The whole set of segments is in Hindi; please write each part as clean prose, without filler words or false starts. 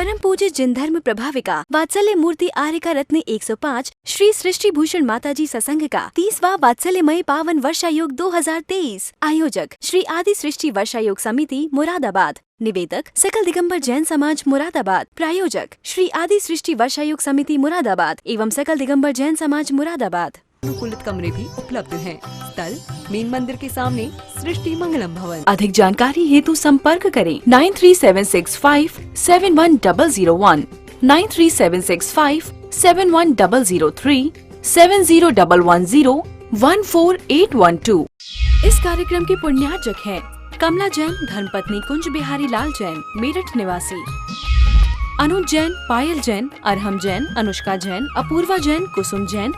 परम पूज्य जिन धर्म प्रभाविका वात्सल्य मूर्ति आर्यका रत्न 105 श्री सृष्टि भूषण माताजी सत्संग का 30वां वात्सल्यमय पावन वर्षायोग 2023। आयोजक श्री आदि सृष्टि वर्षायोग समिति मुरादाबाद। निवेदक सकल दिगंबर जैन समाज मुरादाबाद। प्रायोजक श्री आदि सृष्टि वर्षायोग समिति मुरादाबाद एवं सकल दिगंबर जैन समाज मुरादाबाद। अनुकूलित कमरे भी उपलब्ध हैं। स्थल मेन मंदिर के सामने सृष्टि मंगलम भवन। अधिक जानकारी हेतु संपर्क करें 9376571001, 9376571003, 7011014812। इस कार्यक्रम के पुण्यार्चक हैं कमला जैन धर्मपत्नी कुंज बिहारी लाल जैन मेरठ निवासी, अनुज जैन, पायल जैन, अरहम जैन, अनुष्का जैन, अपूर्वा जैन, कुसुम जैन,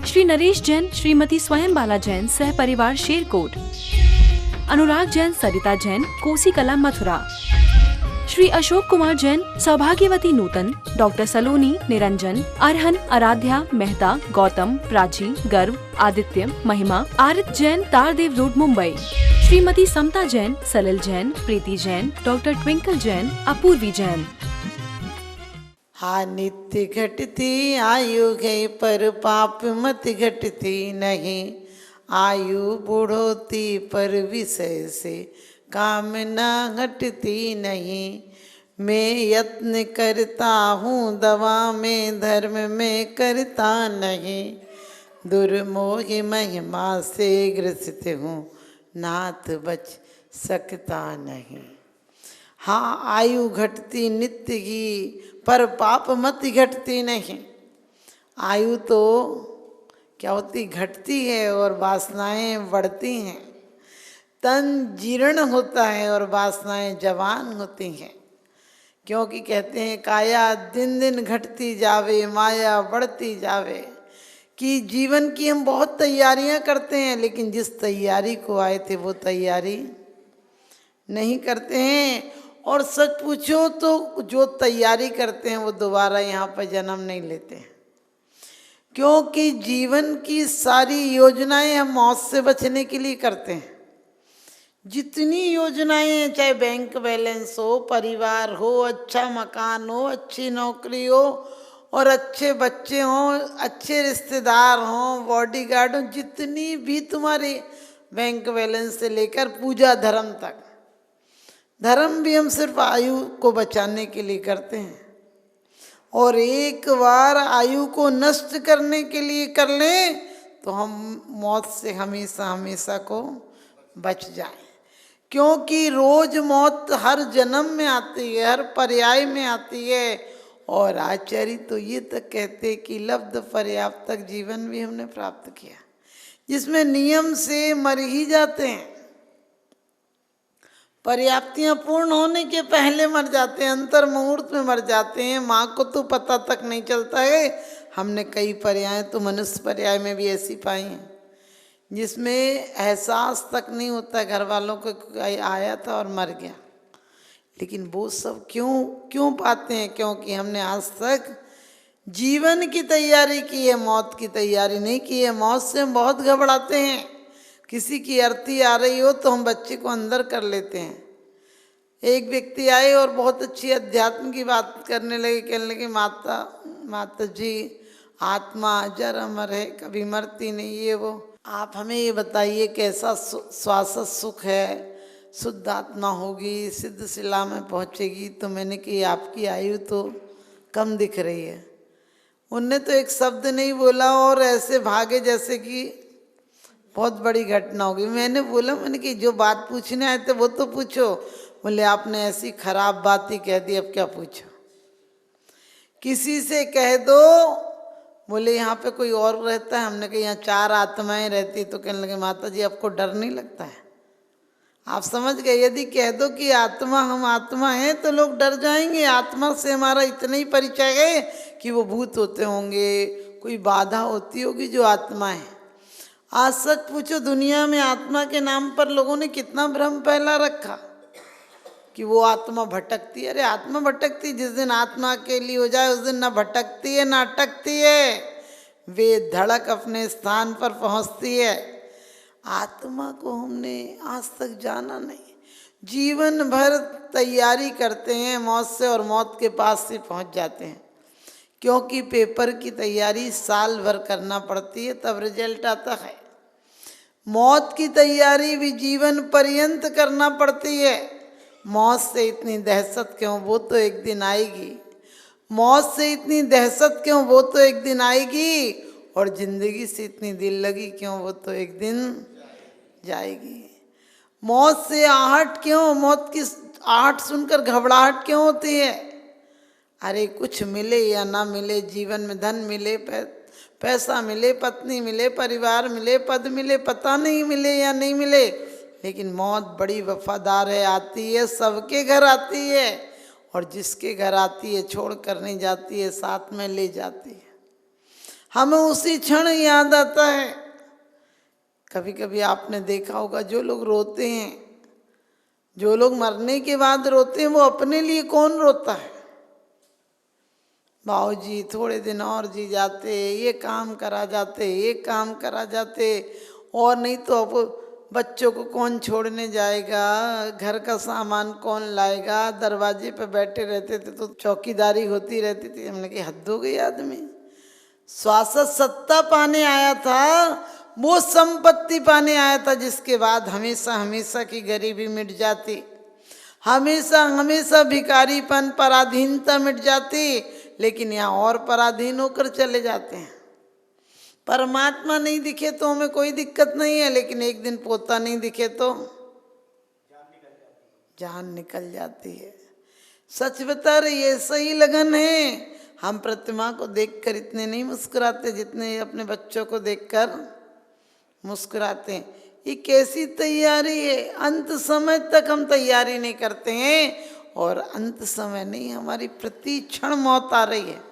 श्री नरेश जैन, श्रीमती स्वयं बाला जैन सह परिवार शेरकोट, अनुराग जैन, सरिता जैन, कोसी कला मथुरा, श्री अशोक कुमार जैन, सौभाग्यवती नूतन, डॉक्टर सलोनी, निरंजन, अरहन, आराध्या, मेहता, गौतम, प्राची, गर्व, आदित्य, महिमा, आरित जैन, तारदेव रोड मुंबई, श्रीमती समता जैन, सलिल जैन, प्रीति जैन, डॉक्टर ट्विंकल जैन, अपूर्वी जैन। हाँ, नित्य घटती आयु गई पर पाप मत घटती नहीं, आयु बुढ़ोती पर विषय से कामना घटती नहीं। मैं यत्न करता हूँ दवा में, धर्म में करता नहीं, दुर्मोह महिमा से ग्रसित हूँ, नाथ बच सकता नहीं। हाँ, आयु घटती नित्य की पर पाप मत घटती नहीं। आयु तो क्या होती, घटती है और वासनाएं बढ़ती हैं। तन जीर्ण होता है और वासनाएं जवान होती हैं। क्योंकि कहते हैं काया दिन दिन घटती जावे, माया बढ़ती जावे। कि जीवन की हम बहुत तैयारियां करते हैं, लेकिन जिस तैयारी को आए थे वो तैयारी नहीं करते हैं। और सच पूछो तो जो तैयारी करते हैं वो दोबारा यहाँ पर जन्म नहीं लेते हैं। क्योंकि जीवन की सारी योजनाएं हम मौत से बचने के लिए करते हैं। जितनी योजनाएं हैं, चाहे बैंक बैलेंस हो, परिवार हो, अच्छा मकान हो, अच्छी नौकरी हो और अच्छे बच्चे हों, अच्छे रिश्तेदार हों, बॉडीगार्ड हों, जितनी भी तुम्हारी बैंक बैलेंस से लेकर पूजा धर्म तक, धर्म भी हम सिर्फ आयु को बचाने के लिए करते हैं। और एक बार आयु को नष्ट करने के लिए कर लें तो हम मौत से हमेशा हमेशा को बच जाएं। क्योंकि रोज मौत हर जन्म में आती है, हर पर्याय में आती है। और आचार्य तो ये तक कहते हैं कि लब्ध पर्याप्त तक जीवन भी हमने प्राप्त किया, जिसमें नियम से मर ही जाते हैं। पर्याप्तियाँ पूर्ण होने के पहले मर जाते हैं, अंतर मुहूर्त में मर जाते हैं। माँ को तो पता तक नहीं चलता है। हमने कई पर्याय तो मनुष्य पर्याय में भी ऐसी पाई हैं जिसमें एहसास तक नहीं होता घर वालों को आया था और मर गया। लेकिन वो सब क्यों पाते हैं? क्योंकि हमने आज तक जीवन की तैयारी की है, मौत की तैयारी नहीं की है। मौत से हम बहुत घबराते हैं। किसी की अर्थी आ रही हो तो हम बच्चे को अंदर कर लेते हैं। एक व्यक्ति आए और बहुत अच्छी अध्यात्म की बात करने लगे, कहने लगे माता जी आत्मा अजर अमर है, कभी मरती नहीं, ये वो। आप हमें ये बताइए कैसा शाश्वत सुख है, शुद्ध आत्मा होगी, सिद्ध शिला में पहुँचेगी। तो मैंने कही आपकी आयु तो कम दिख रही है। उनने तो एक शब्द नहीं बोला और ऐसे भागे जैसे कि बहुत बड़ी घटना होगी। मैंने कि जो बात पूछने आए थे वो तो पूछो। बोले आपने ऐसी खराब बात ही कह दी, अब क्या पूछो, किसी से कह दो। बोले यहाँ पे कोई और रहता है? हमने कहा यहाँ 4 आत्माएं रहती। तो कहने लगे माता जी आपको डर नहीं लगता है? आप समझ गए, यदि कह दो कि आत्मा हम आत्मा हैं तो लोग डर जाएंगे। आत्मा से हमारा इतना ही परिचय है कि वो भूत होते होंगे, कोई बाधा होती होगी जो आत्मा है। आज सच पूछो, दुनिया में आत्मा के नाम पर लोगों ने कितना भ्रम फैला रखा कि वो आत्मा भटकती है। अरे आत्मा भटकती, जिस दिन आत्मा अकेली हो जाए उस दिन ना भटकती है ना अटकती है, वे धड़क अपने स्थान पर पहुंचती है। आत्मा को हमने आज तक जाना नहीं। जीवन भर तैयारी करते हैं मौत से और मौत के पास से पहुंच जाते हैं, क्योंकि पेपर की तैयारी साल भर करना पड़ती है तब रिजल्ट आता है। मौत की तैयारी भी जीवन पर्यंत करना पड़ती है। मौत से इतनी दहशत क्यों, वो तो एक दिन आएगी। मौत से इतनी दहशत क्यों, वो तो एक दिन आएगी। और जिंदगी से इतनी दिल लगी क्यों, वो तो एक दिन जाएगी। मौत से आहट क्यों, मौत की आहट सुनकर घबराहट क्यों होती है। अरे कुछ मिले या ना मिले, जीवन में धन मिले, पैसा मिले, पत्नी मिले, परिवार मिले, पद मिले, पता नहीं मिले या नहीं मिले, लेकिन मौत बड़ी वफादार है, आती है, सबके घर आती है। और जिसके घर आती है छोड़ कर नहीं जाती है, साथ में ले जाती है। हमें उसी क्षण याद आता है। कभी कभी आपने देखा होगा जो लोग रोते हैं, जो लोग मरने के बाद रोते हैं, वो अपने लिए कौन रोता है। बाबूजी थोड़े दिन और जी जाते, ये काम करा जाते, ये काम करा जाते, और नहीं तो अब बच्चों को कौन छोड़ने जाएगा, घर का सामान कौन लाएगा। दरवाजे पे बैठे रहते थे तो चौकीदारी होती रहती थी। हमने कहा हद हो गई आदमी। शासक सत्ता पाने आया था, वो संपत्ति पाने आया था जिसके बाद हमेशा हमेशा की गरीबी मिट जाती, हमेशा हमेशा भिखारीपन पराधीनता मिट जाती। लेकिन यहाँ और पराधीन होकर चले जाते हैं। परमात्मा नहीं दिखे तो हमें कोई दिक्कत नहीं है, लेकिन एक दिन पोता नहीं दिखे तो जान निकल जाती है। सच बता रही है, सही लगन है। हम प्रतिमा को देखकर इतने नहीं मुस्कुराते जितने अपने बच्चों को देखकर मुस्कुराते हैं। ये कैसी तैयारी है। अंत समय तक हम तैयारी नहीं करते हैं, और अंत समय नहीं, हमारी प्रति क्षण मौत आ रही है।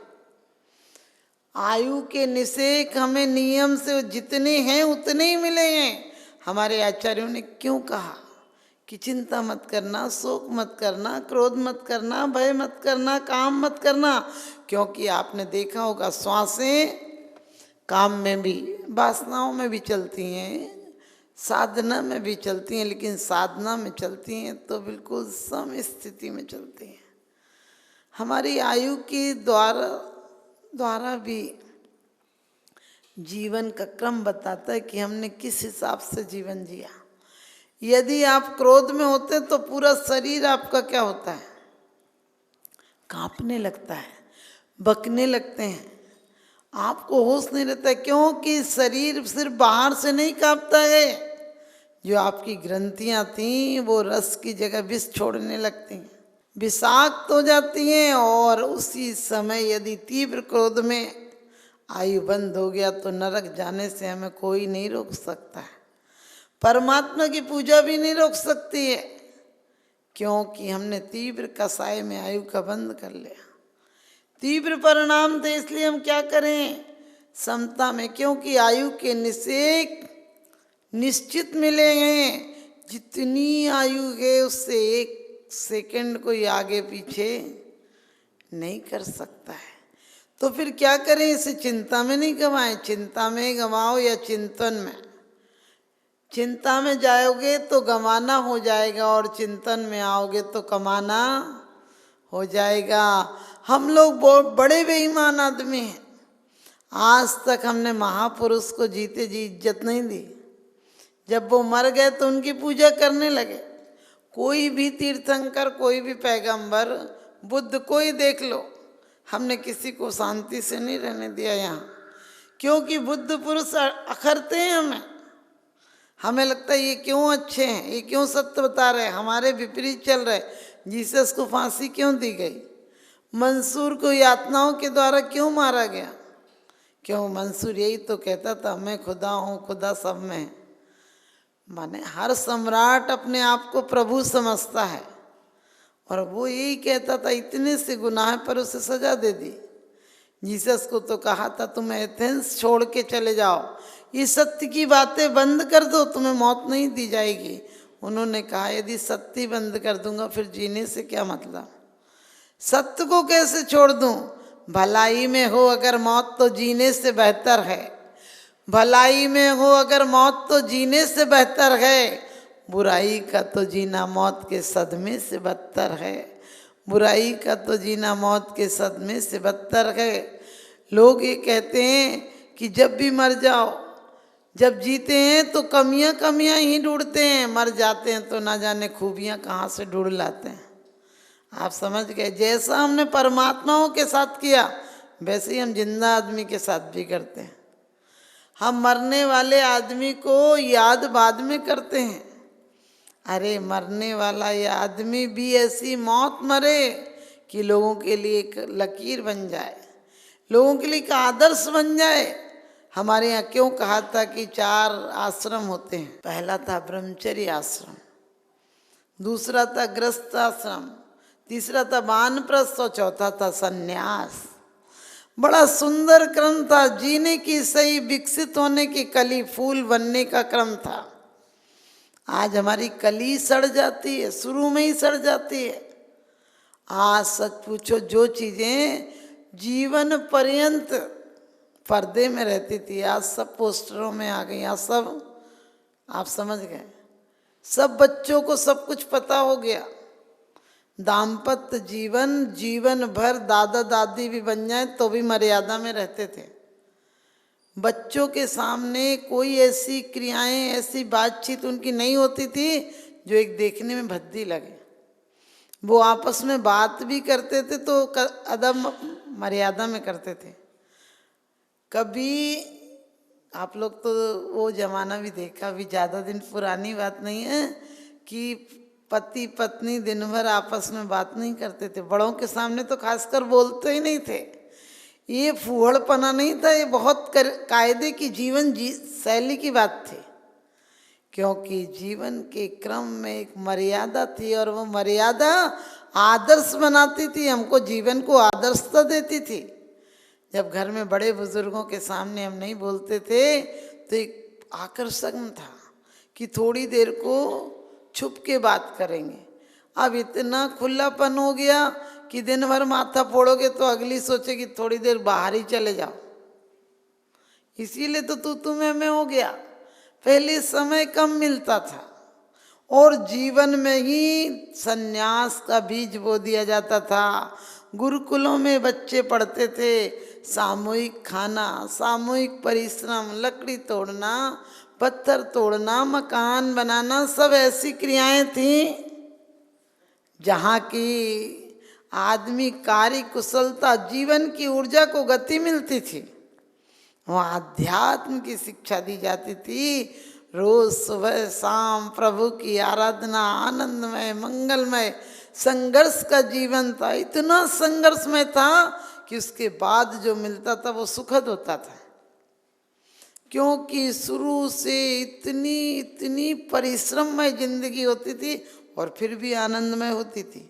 आयु के निषेक हमें नियम से जितने हैं उतने ही मिले हैं। हमारे आचार्यों ने क्यों कहा कि चिंता मत करना, शोक मत करना, क्रोध मत करना, भय मत करना, काम मत करना। क्योंकि आपने देखा होगा श्वासें काम में भी, वासनाओं में भी चलती हैं, साधना में भी चलती हैं, लेकिन साधना में चलती हैं तो बिल्कुल सम स्थिति में चलती हैं। हमारी आयु के द्वारा भी जीवन का क्रम बताता है कि हमने किस हिसाब से जीवन जिया। यदि आप क्रोध में होते तो पूरा शरीर आपका क्या होता है, कांपने लगता है, बकने लगते हैं, आपको होश नहीं रहता है। क्योंकि शरीर सिर्फ बाहर से नहीं कांपता है, जो आपकी ग्रंथियां थीं वो रस की जगह विष छोड़ने लगती हैं, विषाक्त हो जाती हैं। और उसी समय यदि तीव्र क्रोध में आयु बंद हो गया तो नरक जाने से हमें कोई नहीं रोक सकता है। परमात्मा की पूजा भी नहीं रोक सकती है, क्योंकि हमने तीव्र कसाय में आयु का बंद कर लिया। तीव्र परिणाम थे, इसलिए हम क्या करें, समता में। क्योंकि आयु के निषेक निश्चित मिले हैं। जितनी आयु है उससे एक सेकंड कोई आगे पीछे नहीं कर सकता है। तो फिर क्या करें, इसे चिंता में नहीं गंवाएं। चिंता में गंवाओ या चिंतन में। चिंता में जाओगे तो गंवाना हो जाएगा, और चिंतन में आओगे तो कमाना हो जाएगा। हम लोग बहुत बड़े बेईमान आदमी हैं। आज तक हमने महापुरुष को जीते जी इज्जत नहीं दी। जब वो मर गए तो उनकी पूजा करने लगे। कोई भी तीर्थंकर, कोई भी पैगंबर, बुद्ध, कोई देख लो, हमने किसी को शांति से नहीं रहने दिया यहाँ। क्योंकि बुद्ध पुरुष अखरते हैं हमें लगता है ये क्यों अच्छे हैं, ये क्यों सत्य बता रहे हैं, हमारे विपरीत चल रहे। जीसस को फांसी क्यों दी गई, मंसूर को यातनाओं के द्वारा क्यों मारा गया। क्यों, मंसूर यही तो कहता था मैं खुदा हूँ, खुदा सब में है। माने हर सम्राट अपने आप को प्रभु समझता है, और वो यही कहता था। इतने से गुनाह पर उसे सजा दे दी। जीसस को तो कहा था तुम एथेंस छोड़ के चले जाओ, ये सत्य की बातें बंद कर दो, तुम्हें मौत नहीं दी जाएगी। उन्होंने कहा यदि सत्य बंद कर दूंगा फिर जीने से क्या मतलब, सत्य को कैसे छोड़ दूं। भलाई में हो अगर मौत तो जीने से बेहतर है, भलाई में हो अगर मौत तो जीने से बेहतर है। बुराई का तो जीना मौत के सदमे से बदतर है, बुराई का तो जीना मौत के सदमे से बदतर है। लोग ये कहते हैं कि जब भी मर जाओ, जब जीते हैं तो कमियां कमियां ही ढूंढते हैं, मर जाते हैं तो ना जाने खूबियां कहाँ से ढूंढ लाते हैं। आप समझ गए? जैसा हमने परमात्माओं के साथ किया वैसे ही हम जिंदा आदमी के साथ भी करते हैं। हम मरने वाले आदमी को याद बाद में करते हैं। अरे मरने वाला ये आदमी भी ऐसी मौत मरे कि लोगों के लिए एक लकीर बन जाए, लोगों के लिए एक आदर्श बन जाए। हमारे यहाँ क्यों कहा था कि 4 आश्रम होते हैं? पहला था ब्रह्मचर्य आश्रम, दूसरा था गृहस्थ आश्रम, तीसरा था वानप्रस्थ और चौथा था सन्यास। बड़ा सुंदर क्रम था, जीने की सही, विकसित होने की, कली फूल बनने का क्रम था। आज हमारी कली सड़ जाती है, शुरू में ही सड़ जाती है। आज सच पूछो, जो चीज़ें जीवन पर्यंत पर्दे में रहती थी आज सब पोस्टरों में आ गई। आज सब, आप समझ गए, सब बच्चों को सब कुछ पता हो गया। दाम्पत्य जीवन, जीवन भर दादा दादी भी बन जाए तो भी मर्यादा में रहते थे। बच्चों के सामने कोई ऐसी क्रियाएं, ऐसी बातचीत उनकी नहीं होती थी जो एक देखने में भद्दी लगे। वो आपस में बात भी करते थे तो अदब मर्यादा में करते थे। कभी आप लोग तो वो जमाना भी देखा, भी ज़्यादा दिन पुरानी बात नहीं है कि पति पत्नी दिन भर आपस में बात नहीं करते थे। बड़ों के सामने तो खासकर बोलते ही नहीं थे। ये फूहड़पना नहीं था, ये बहुत कायदे की जीवन शैली की बात थी। क्योंकि जीवन के क्रम में एक मर्यादा थी और वो मर्यादा आदर्श बनाती थी, हमको जीवन को आदर्शता देती थी। जब घर में बड़े बुजुर्गों के सामने हम नहीं बोलते थे तो एक आकर्षण था कि थोड़ी देर को छुप के बात करेंगे। अब इतना खुलापन हो गया कि दिन भर माथा फोड़ोगे तो अगली सोचेगी थोड़ी देर बाहर ही चले जाओ। इसीलिए तो तू मैं हो गया। पहले समय कम मिलता था और जीवन में ही सन्यास का बीज बो दिया जाता था। गुरुकुलों में बच्चे पढ़ते थे, सामूहिक खाना, सामूहिक परिश्रम, लकड़ी तोड़ना, पत्थर तोड़ना, मकान बनाना, सब ऐसी क्रियाएं थीं जहाँ की आदमी कार्य कुशलता, जीवन की ऊर्जा को गति मिलती थी। वहाँ अध्यात्म की शिक्षा दी जाती थी। रोज सुबह शाम प्रभु की आराधना, आनंदमय मंगलमय संघर्ष का जीवन था। इतना संघर्षमय था कि उसके बाद जो मिलता था वो सुखद होता था, क्योंकि शुरू से इतनी परिश्रममय जिंदगी होती थी और फिर भी आनंदमय होती थी।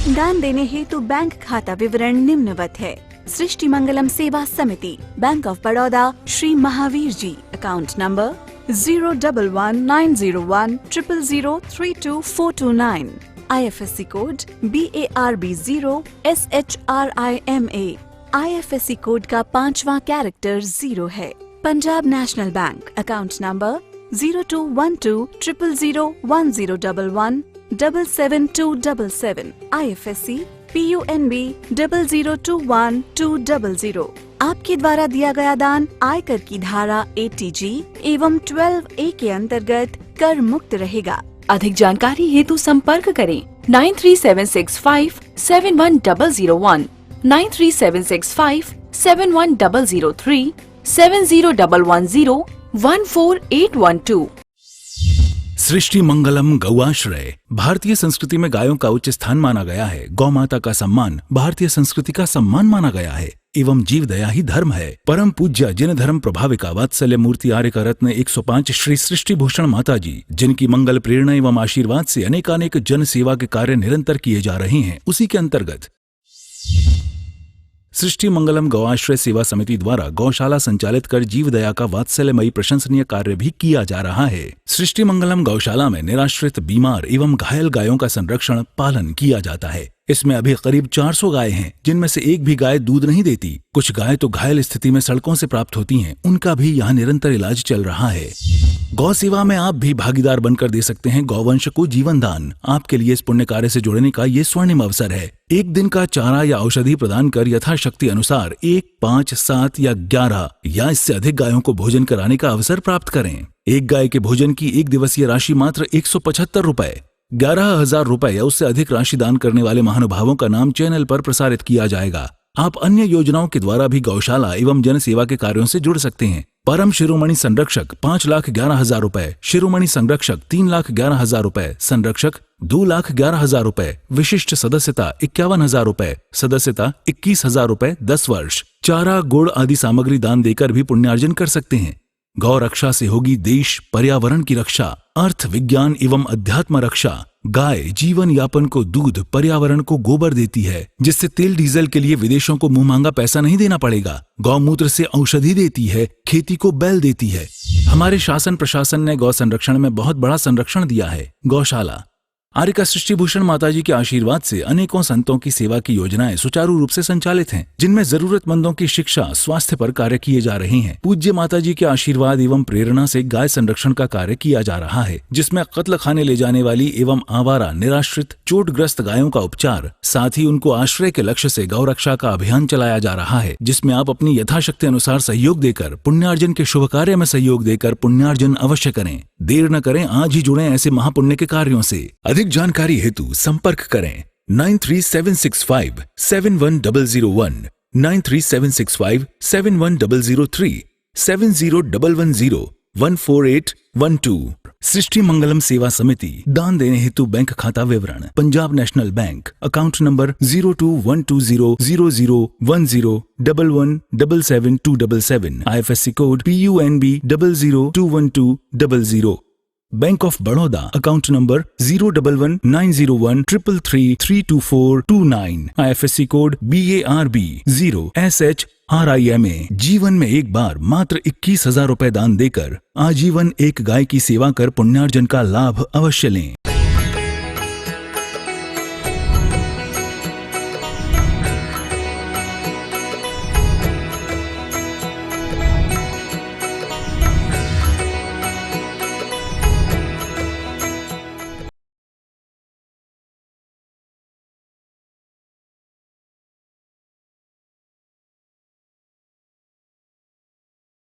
दान देने हेतु बैंक खाता विवरण निम्नवत है। सृष्टि Mangalam Seva Samiti, Bank of Baroda, Shri Mahavir ji, account number 011901000324229, IFSC code BARB0 SHRIMA, IFSC code का 5वां कैरेक्टर 0 है। Punjab National Bank, account number 0212000111 77277, IFSC PUNB 0021200। आपके द्वारा दिया गया दान आयकर की धारा 80G एवं 12A के अंतर्गत कर मुक्त रहेगा। अधिक जानकारी हेतु संपर्क करें 9376571001, 9376571003, 7011014812। सृष्टि मंगलम गौआश्रय। भारतीय संस्कृति में गायों का उच्च स्थान माना गया है। गौ माता का सम्मान भारतीय संस्कृति का सम्मान माना गया है एवं जीव दया ही धर्म है। परम पूज्य जिन धर्म प्रभाविका वात्सल्य मूर्ति आर्य का रत्न 105 श्री सृष्टि भूषण माता जी, जिनकी मंगल प्रेरणा एवं आशीर्वाद से अनेकानेक जन सेवा के कार्य निरंतर किए जा रहे हैं, उसी के अंतर्गत सृष्टि मंगलम गौआश्रय सेवा समिति द्वारा गौशाला संचालित कर जीव दया का वात्सल्यमयी प्रशंसनीय कार्य भी किया जा रहा है। सृष्टि मंगलम गौशाला में निराश्रित, बीमार एवं घायल गायों का संरक्षण पालन किया जाता है। इसमें अभी करीब 400 गाय हैं, जिनमें से एक भी गाय दूध नहीं देती। कुछ गाय तो घायल स्थिति में सड़कों से प्राप्त होती हैं, उनका भी यहाँ निरंतर इलाज चल रहा है। गौ सेवा में आप भी भागीदार बनकर दे सकते हैं गौवंश को जीवन दान। आपके लिए इस पुण्य कार्य से जुड़ने का ये स्वर्णिम अवसर है। एक दिन का चारा या औषधि प्रदान कर यथाशक्ति अनुसार 1, 5, 7 या 11 या इससे अधिक गायों को भोजन कराने का अवसर प्राप्त करें। एक गाय के भोजन की एक दिवसीय राशि मात्र 175 रुपए। 11,000 रुपए या उससे अधिक राशि दान करने वाले महानुभावों का नाम चैनल पर प्रसारित किया जाएगा। आप अन्य योजनाओं के द्वारा भी गौशाला एवं जन सेवा के कार्यों से जुड़ सकते हैं। परम शिरोमणि संरक्षक 5,11,000 रुपए, शिरोमणि संरक्षक 3,11,000 रुपए, संरक्षक 2,11,000 रुपए, विशिष्ट सदस्यता 51,000 रुपए, सदस्यता 21,000 रुपए 10 वर्ष। चारा, गुड़ आदि सामग्री दान देकर भी पुण्यार्जन कर सकते हैं। गौ रक्षा से होगी देश पर्यावरण की रक्षा, अर्थ विज्ञान एवं अध्यात्म रक्षा। गाय जीवन यापन को दूध, पर्यावरण को गोबर देती है, जिससे तेल डीजल के लिए विदेशों को मुंह मांगा पैसा नहीं देना पड़ेगा। गौमूत्र से औषधि देती है, खेती को बैल देती है। हमारे शासन प्रशासन ने गौ संरक्षण में बहुत बड़ा संरक्षण दिया है। गौशाला आर्यका सृष्टि भूषण माताजी के आशीर्वाद से अनेकों संतों की सेवा की योजनाएं सुचारू रूप से संचालित हैं, जिनमें जरूरतमंदों की शिक्षा, स्वास्थ्य पर कार्य किए जा रहे हैं। पूज्य माताजी के आशीर्वाद एवं प्रेरणा से गाय संरक्षण का कार्य किया जा रहा है, जिसमें कत्ल खाने ले जाने वाली एवं आवारा, निराश्रित, चोटग्रस्त गायों का उपचार, साथ ही उनको आश्रय के लक्ष्य से गौ रक्षा का अभियान चलाया जा रहा है, जिसमें आप अपनी यथाशक्ति अनुसार सहयोग देकर पुण्यार्जन के शुभ कार्य में सहयोग देकर पुण्यार्जन अवश्य करें। देर न करें, आज ही जुड़ें ऐसे महापुण्य के कार्यों से। अधिक जानकारी हेतु संपर्क करें 93,765,71001, 93,765,71003, 7011014812। सृष्टि मंगलम सेवा समिति। दान देने हेतु बैंक खाता विवरण: Punjab National Bank, account number 02120000117777, IFSC code PUNB 0021200। Bank of Baroda, account number 0119013332429, IFSC code BARB 0SHRIMA। जीवन में एक बार मात्र 21,000 रुपए दान देकर आजीवन एक गाय की सेवा कर पुण्यार्जन का लाभ अवश्य लें।